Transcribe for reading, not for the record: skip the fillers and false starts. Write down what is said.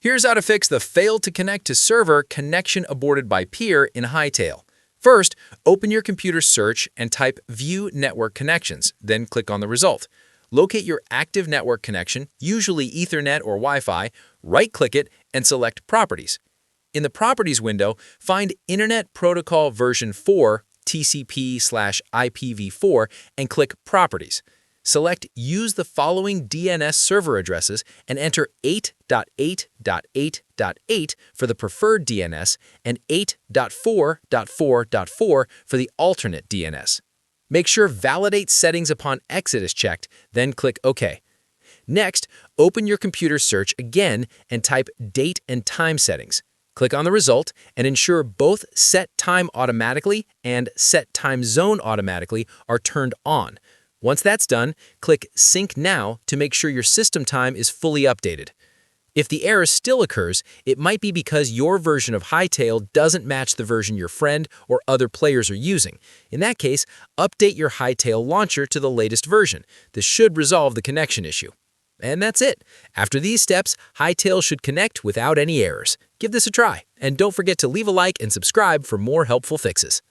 Here's how to fix the failed to connect to server connection aborted by peer in Hytale. First, open your computer search and type View Network Connections, then click on the result. Locate your active network connection, usually Ethernet or Wi-Fi, right-click it, and select Properties. In the Properties window, find Internet Protocol version 4, TCP/IPv4, and click Properties. Select Use the following DNS server addresses and enter 8.8.8.8 for the preferred DNS and 8.4.4.4 for the alternate DNS. Make sure Validate Settings upon exit is checked, then click OK. Next, open your computer search again and type Date and Time Settings. Click on the result and ensure both Set Time Automatically and Set Time Zone Automatically are turned on. Once that's done, click Sync Now to make sure your system time is fully updated. If the error still occurs, it might be because your version of Hytale doesn't match the version your friend or other players are using. In that case, update your Hytale launcher to the latest version. This should resolve the connection issue. And that's it. After these steps, Hytale should connect without any errors. Give this a try, and don't forget to leave a like and subscribe for more helpful fixes.